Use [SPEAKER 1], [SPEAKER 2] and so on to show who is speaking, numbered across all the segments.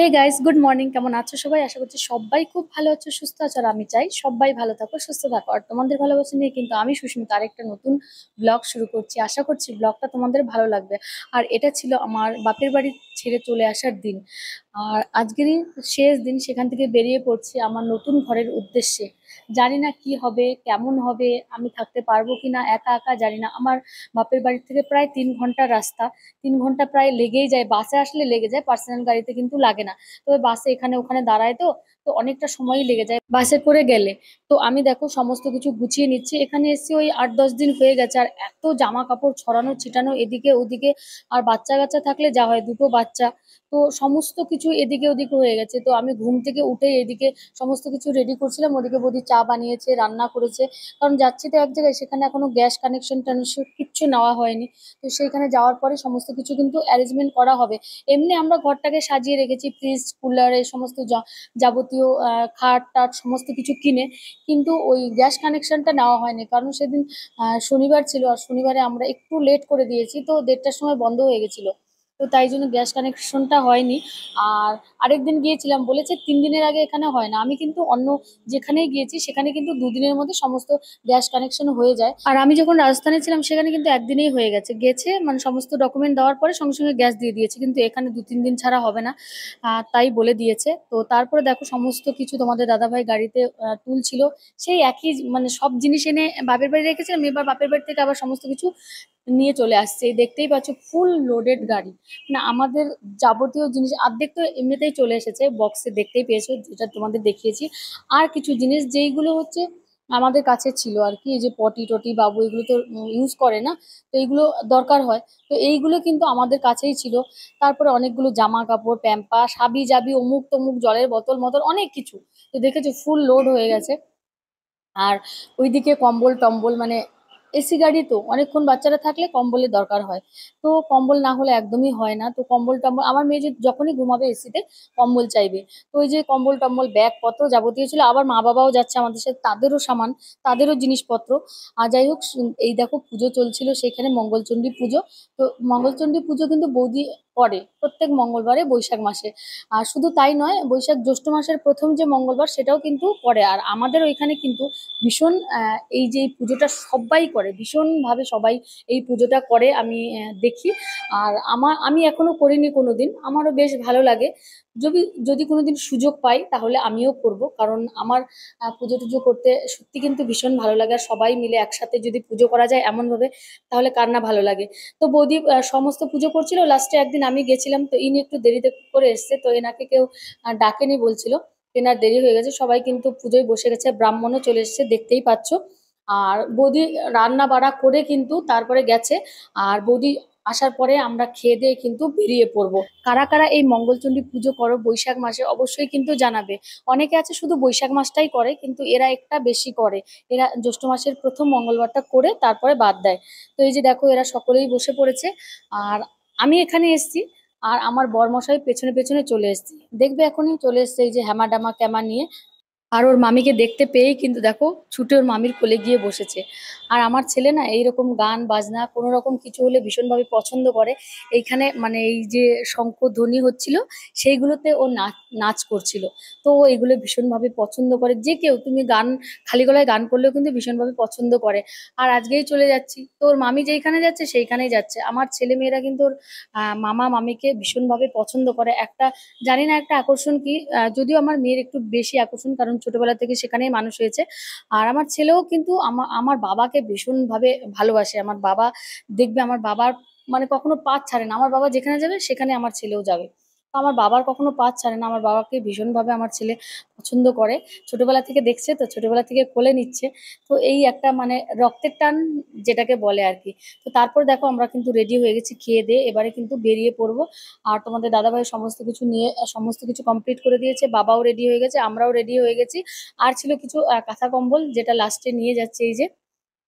[SPEAKER 1] Hey guys, good morning. কেমন আছো সবাই? আশা করছি সবাই খুব ভালো আছো, সুস্থ আছো। আর আমি চাই সবাই ভালো থাকো, সুস্থ থাকো। আর তোমাদের ভালোবাসা নিয়ে কিন্তু আমি সুস্মিতা আরেকটা নতুন ব্লগ শুরু করছি। আশা করছি ব্লগটা তোমাদের ভালো লাগবে। আর এটা ছিল আমার বাপের বাড়ি ছেড়ে চলে আসার দিন। আর আজকেরই শেষ দিন, সেখান থেকে বেরিয়ে পড়ছি আমার নতুন ঘরের উদ্দেশ্যে। জানি না কি হবে, কেমন হবে, আমি থাকতে পারবো কিনা, একা একা জানি না। আমার বাপের বাড়ি থেকে প্রায় 3 ঘন্টার রাস্তা। 3 ঘন্টা প্রায় লেগেই যায়, বাসে আসলে লেগে যায়, পার্সোনাল গাড়িতে কিন্তু লাগে না। তবে বাসে এখানে ওখানে দাঁড়ায়, তো তো অনেকটা সময়ই লেগে যায় বাসে করে গেলে। তো আমি দেখো সমস্ত কিছু গুছিয়ে নিচ্ছি। এখানে এসে ওই 8-10 দিন হয়ে গেছে, আর এত জামা কাপড় ছড়ানো ছিটানো এদিকে ওদিকে। আর বাচ্চা কাচ্চা থাকলে যা হয়, দুটো বাচ্চা, তো সমস্ত কিছু এদিকে ওদিকে হয়ে গেছে। তো আমি ঘুম থেকে উঠে এদিকে সমস্ত কিছু রেডি করছিলাম, ওদিকে বৌদি চা বানিয়েছে, রান্না করেছে। কারণ যাচ্ছি তো এক জায়গায়, সেখানে এখনো গ্যাস কানেকশন টানেকশন কিচ্ছু নেওয়া হয়নি। তো সেইখানে যাওয়ার পরে সমস্ত কিছু কিন্তু অ্যারেঞ্জমেন্ট করা হবে। এমনি আমরা ঘরটাকে সাজিয়ে রেখেছি, ফ্রিজ কুলার এই সমস্ত যাবতীয় খাট টাট সমস্ত কিছু কিনে। কিন্তু ওই গ্যাস কানেকশনটা নেওয়া হয়নি, কারণ সেদিন শনিবার ছিল, আর শনিবারে আমরা একটু লেট করে দিয়েছি, তো 1:30টার সময় বন্ধ হয়ে গেছিল। তো তাই জন্য গ্যাস কানেকশনটা হয়নি। আর আরেকদিন গিয়েছিলাম, বলেছে 3 দিনের আগে এখানে হয় না। আমি কিন্তু অন্য যেখানেই গিয়েছি সেখানে কিন্তু 2 দিনের মধ্যে সমস্ত গ্যাস কানেকশন হয়ে যায়। আর আমি যখন রাজস্থানে ছিলাম সেখানে কিন্তু একদিনেই হয়ে গেছে মানে সমস্ত ডকুমেন্ট দেওয়ার পরে সঙ্গে সঙ্গে গ্যাস দিয়ে দিয়েছে। কিন্তু এখানে 2-3 দিন ছাড়া হবে না, তাই বলে দিয়েছে। তো তারপরে দেখো সমস্ত কিছু তোমাদের দাদাভাই গাড়িতে তুলছিল। সেই একই মানে সব জিনিস এনে বাপের বাড়ি রেখেছিলাম, এবার বাপের বাড়ি থেকে আবার সমস্ত কিছু নিয়ে চলে আসছে। এই দেখতেই পাচ্ছ ফুল লোডেড গাড়ি। মানে আমাদের যাবতীয় জিনিস অর্ধেক তো এমনিতেই চলে এসেছে বক্সে, দেখতেই পেয়েছো, যেটা তোমাদের দেখিয়েছি। আর কিছু জিনিস যেইগুলো হচ্ছে আমাদের কাছে ছিল আর কি, এই যে পটি টটি বাবু এগুলো তো ইউজ করে না, তো এইগুলো দরকার হয়। তো এইগুলো কিন্তু আমাদের কাছেই ছিল। তারপরে অনেকগুলো জামা কাপড়, প্যাম্পাস, হাবি জাবি, অমুক তমুক, জলের বোতল মতল অনেক কিছু। তো দেখেছো ফুল লোড হয়ে গেছে। আর ওইদিকে কম্বল টম্বল, মানে এসি গাড়ি তো অনেকক্ষণ বাচ্চারা থাকলে কম্বলের দরকার হয়। তো কম্বল না হলে একদমই হয় না। তো কম্বল টম্বল আমার মেয়ে যে যখনই ঘুমাবে এসিতে কম্বল চাইবে। তো ওই যে কম্বল টম্বল ব্যাগ পত্র যাবতীয় ছিল। আবার মা বাবাও যাচ্ছে আমাদের সাথে, তাদেরও সামান, তাদেরও জিনিসপত্র। আর যাই হোক, এই দেখো পুজো চলছিল সেখানে, মঙ্গলচণ্ডী পুজো। তো মঙ্গলচণ্ডী পুজো কিন্তু বৌদি করে প্রত্যেক মঙ্গলবারে বৈশাখ মাসে। আর শুধু তাই নয়, বৈশাখ জ্যৈষ্ঠ মাসের প্রথম যে মঙ্গলবার সেটাও কিন্তু করে। আর আমাদের ওইখানে কিন্তু ভীষণ এই যে এই পুজোটা সবাই করে, ভীষণ ভাবে সবাই এই পুজোটা করে, আমি দেখি। আর আমি এখনো করিনি কোনোদিন, আমারও বেশ ভালো লাগে। যদি যদি কোনোদিন সুযোগ পাই তাহলে আমিও করব, কারণ আমার পুজো টুজো করতে সত্যি কিন্তু ভীষণ ভালো লাগে। আর সবাই মিলে একসাথে যদি পুজো করা যায় এমন ভাবে, তাহলে কার না ভালো লাগে। তো বৌদি সমস্ত পুজো করছিল, লাস্টে একদিন আমি গেছিলাম, তো ইনি একটু দেরিতে করে এসছে, তো এনাকে কেউ ডাকেনি বলছিল। এনার দেরি হয়ে গেছে, সবাই কিন্তু পুজোয় বসে গেছে, ব্রাহ্মণও চলে এসেছে দেখতেই পাচ্ছ। আর বৌদি রান্না বাড়া করে কিন্তু তারপরে গেছে। আর বৌদি আসার পরে আমরা খেয়ে দিয়ে কিন্তু বেরিয়ে পড়বো। কারা কারা এই মঙ্গলচণ্ডী পুজো করো বৈশাখ মাসে অবশ্যই কিন্তু জানাবে। অনেকে আছে শুধু বৈশাখ মাসটাই করে, কিন্তু এরা একটা বেশি করে। এরা জ্যৈষ্ঠ মাসের প্রথম মঙ্গলবারটা করে তারপরে বাদ দেয়। তো এই যে দেখো এরা সকলেই বসে পড়েছে। আর আমি এখানে এসেছি, আর আমার বরমশাই পেছনে পেছনে চলে এসেছি। দেখবে এখনই চলে এসেছে এই যে হ্যামা ডামা ক্যামা নিয়ে। আর ওর মামিকে দেখতে পেয়েই কিন্তু দেখো ছুটে ওর মামির কোলে গিয়ে বসেছে। আর আমার ছেলে না এইরকম গান বাজনা কোনো রকম কিছু হলে ভীষণভাবে পছন্দ করে। এইখানে মানে এই যে শঙ্খধ্বনি হচ্ছিল সেইগুলোতে ও নাচ নাচ করছিল। তো ও এগুলো ভীষণভাবে পছন্দ করে, যে কেউ তুমি গান খালি গলায় গান করলেও কিন্তু ভীষণভাবে পছন্দ করে। আর আজকেই চলে যাচ্ছি, তো ওর মামি যেইখানে যাচ্ছে সেইখানেই যাচ্ছে। আমার ছেলে মেয়েরা কিন্তু ওর মামা মামিকে ভীষণভাবে পছন্দ করে। একটা জানি না একটা আকর্ষণ কি, যদিও আমার মেয়ের একটু বেশি আকর্ষণ, কারণ ছোটবেলা থেকে সেখানেই মানুষ হয়েছে। আর আমার ছেলেও কিন্তু আমার আমার বাবাকে ভীষণ ভাবে ভালোবাসে। আমার বাবা দেখবে, আমার বাবার মানে কখনো পাত ছাড়ে না, আমার বাবা যেখানে যাবে সেখানে আমার ছেলেও যাবে। তো আমার বাবার কখনো পাত ছাড়ে না, আমার বাবাকে ভীষণ ভাবে আমার ছেলে পছন্দ করে। ছোটবেলা থেকে দেখছে, তো ছোটবেলা থেকে কোলে নিচ্ছে। তো এই একটা মানে রক্তের টান যেটাকে বলে আর কি। তো তারপর দেখো আমরা কিন্তু রেডি হয়ে গেছি খেয়ে দিয়ে, এবারে কিন্তু বেরিয়ে পড়বো। আর তোমাদের দাদাভাই সমস্ত কিছু নিয়ে সমস্ত কিছু কমপ্লিট করে দিয়েছে, বাবাও রেডি হয়ে গেছে, আমরাও রেডি হয়ে গেছি। আর ছিল কিছু কাঁথা কম্বল, যেটা লাস্টে নিয়ে যাচ্ছে এই যে।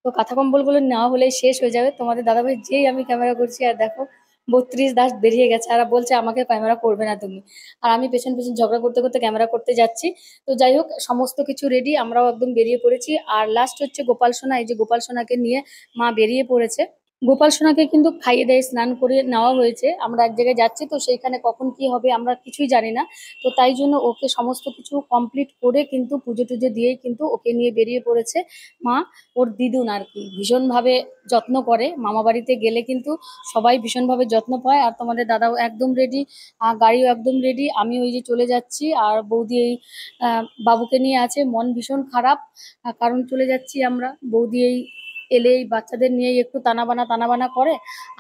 [SPEAKER 1] তো কাঁথা কম্বল গুলো নেওয়া হলেই শেষ হয়ে যাবে। তোমাদের দাদাভাই যেই আমি ক্যামেরা করছি, আর দেখো 32 দাস বেরিয়ে গেছে, আর বলছে আমাকে ক্যামেরা করবে না তুমি। আর আমি পেছন পেছন ঝগড়া করতে করতে ক্যামেরা করতে যাচ্ছি। তো যাই হোক সমস্ত কিছু রেডি, আমরাও একদম বেরিয়ে পড়েছি। আর লাস্ট হচ্ছে গোপাল সোনা, এই যে গোপাল সোনাকে নিয়ে মা বেরিয়ে পড়েছে। গোপাল সোনাকে কিন্তু খাইয়ে দেয়, স্নান করে নেওয়া হয়েছে। আমরা এক জায়গায় যাচ্ছি, তো সেইখানে কখন কি হবে আমরা কিছুই জানি না। তো তাই জন্য ওকে সমস্ত কিছু কমপ্লিট করে কিন্তু পুজো টুজো দিয়েই কিন্তু ওকে নিয়ে বেরিয়ে পড়েছে মা। ওর দিদুন আর কি ভীষণভাবে যত্ন করে, মামা বাড়িতে গেলে কিন্তু সবাই ভীষণভাবে যত্ন পায়। আর তোমাদের দাদাও একদম রেডি, গাড়িও একদম রেডি, আমি ওই যে চলে যাচ্ছি। আর বৌদি এই বাবুকে নিয়ে আছে, মন ভীষণ খারাপ, কারণ চলে যাচ্ছি আমরা। বৌদি এই এলেই বাচ্চাদের নিয়েই একটু টানাবানা করে,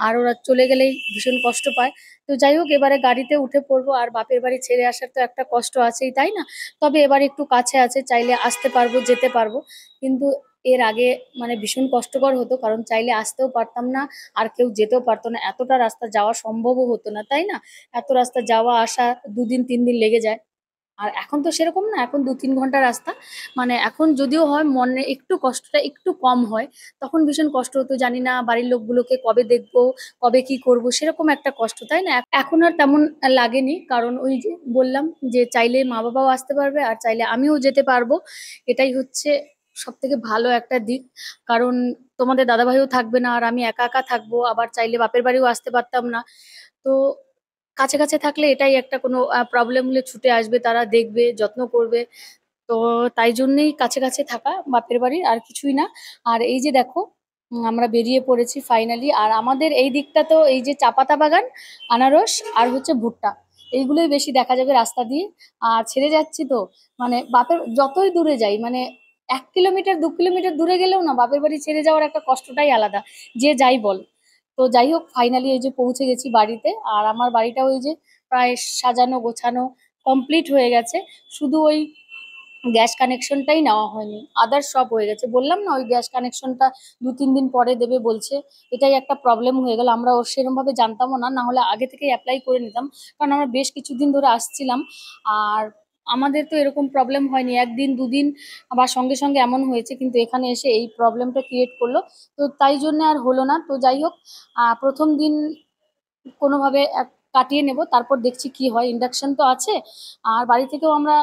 [SPEAKER 1] আর ওরা চলে গেলেই ভীষণ কষ্ট পায়। তো যাই হোক, এবারে গাড়িতে উঠে পড়বো। আর বাপের বাড়ি ছেড়ে আসার তো একটা কষ্ট আছেই, তাই না? তবে এবার একটু কাছে আছে, চাইলে আসতে পারবো, যেতে পারবো। কিন্তু এর আগে মানে ভীষণ কষ্টকর হতো, কারণ চাইলে আসতেও পারতাম না, আর কেউ যেতেও পারতো না, এতটা রাস্তা যাওয়া সম্ভবও হতো না, তাই না? এত রাস্তা যাওয়া আসা 2 দিন 3 দিন লেগে যায়। আর এখন তো সেরকম না, এখন 2-3 ঘন্টা রাস্তা। মানে এখন যদিও হয় মনে একটু কষ্টটা একটু কম হয়, তখন ভীষণ কষ্ট হতো, জানি না বাড়ির লোকগুলোকে কবে দেখবো, কবে কি করব, সেরকম একটা কষ্ট, তাই না? এখন আর তেমন লাগেনি, কারণ ওই যে বললাম যে চাইলে মা বাবাও আসতে পারবে আর চাইলে আমিও যেতে পারবো। এটাই হচ্ছে সব থেকে ভালো একটা দিক। কারণ তোমাদের দাদাভাইও থাকবে না, আর আমি একা একা থাকবো, আবার চাইলে বাপের বাড়িও আসতে পারতাম না। তো কাছে কাছে থাকলে এটাই একটা, কোনো প্রবলেম হলে ছুটে আসবে, তারা দেখবে, যত্ন করবে। তো তাই জন্যেই কাছে কাছে থাকা বাপের বাড়ির, আর কিছুই না। আর এই যে দেখো, আমরা বেরিয়ে পড়েছি ফাইনালি। আর আমাদের এই দিকটা তো এই যে চা পাতা বাগান, আনারস আর হচ্ছে ভুট্টা, এইগুলোই বেশি দেখা যাবে রাস্তা দিয়ে। আর ছেড়ে যাচ্ছি তো, মানে বাপের যতই দূরে যাই, মানে 1 কিলোমিটার 2 কিলোমিটার দূরে গেলেও না বাপের বাড়ি ছেড়ে যাওয়ার একটা কষ্টটাই আলাদা, যে যাই বল। তো যাই হোক, ফাইনালি এই যে পৌঁছে গেছি বাড়িতে। আর আমার বাড়িটা ওই যে প্রায় সাজানো গোছানো কমপ্লিট হয়ে গেছে। শুধু ওই গ্যাস কানেকশনটাই নেওয়া হয়নি, আদার্স সব হয়ে গেছে। বললাম না, ওই গ্যাস কানেকশনটা 2-3 দিন পরে দেবে বলছে। এটাই একটা প্রবলেম হয়ে গেল, আমরা ওর সেরকম ভাবে জানতামও না, না হলে আগে থেকেই অ্যাপ্লাই করে নিতাম। কারণ আমরা বেশ কিছুদিন ধরে আসছিলাম। আর আমাদের তো এরকম প্রবলেম হয়নি, 1 দিন 2 দিন আবার সঙ্গে সঙ্গে এমন হয়েছে, কিন্তু এখানে এসে এই প্রবলেমটা ক্রিয়েট করলো। তো তাই জন্য আর হলো না। তো যাই হোক, প্রথম দিন কোনোভাবে কাটিয়ে নেব, তারপর দেখছি কি হয়। ইন্ডাকশন তো আছে, আর বাড়ি থেকেও আমরা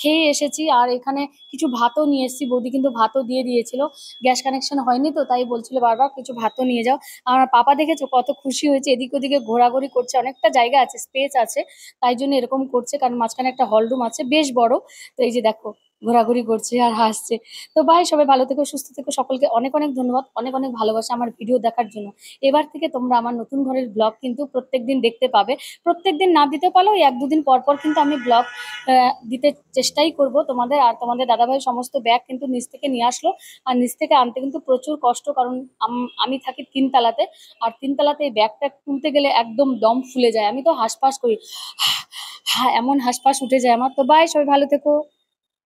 [SPEAKER 1] খেয়ে এসেছি। আর এখানে কিছু ভাতও নিয়ে এসেছি, বৌদি কিন্তু ভাতও দিয়ে দিয়েছিল। গ্যাস কানেকশন হয়নি তো, তাই বলছিল বারবার কিছু ভাতও নিয়ে যাও। আমার পাপা দেখেছো কত খুশি হয়েছে, এদিক ওদিকে ঘোরাঘুরি করছে, অনেকটা জায়গা আছে, স্পেস আছে, তাই জন্য এরকম করছে। কারণ মাঝখানে একটা হল রুম আছে বেশ বড়। তো এই যে দেখো, ঘোরাঘুরি করছে আর হাসছে। তো ভাই, সবাই ভালো থেকো, সুস্থ থেকো, সকলকে অনেক অনেক ধন্যবাদ, অনেক অনেক ভালোবাসা আমার ভিডিও দেখার জন্য। এবার থেকে তোমরা আমার নতুন ঘরের ব্লগ কিন্তু প্রত্যেকদিন দেখতে পাবে। প্রত্যেকদিন না দিতে পারলেও 1-2 দিন পর পর কিন্তু আমি ব্লগ দিতে চেষ্টাই করব তোমাদের। আর তোমাদের দাদাভাই সমস্ত ব্যাগ কিন্তু নিচ থেকে নিয়ে আসলো। আর নিচ থেকে আনতে কিন্তু প্রচুর কষ্ট, কারণ আমি থাকি 3 তলাতে। আর 3 তলাতে এই ব্যাগটা তুলতে গেলে একদম দম ফুলে যায়, আমি তো হাঁসফাঁস করি, হ্যাঁ এমন হাঁসফাঁস উঠে যায় আমার। তো বাই, সবাই ভালো থেকো।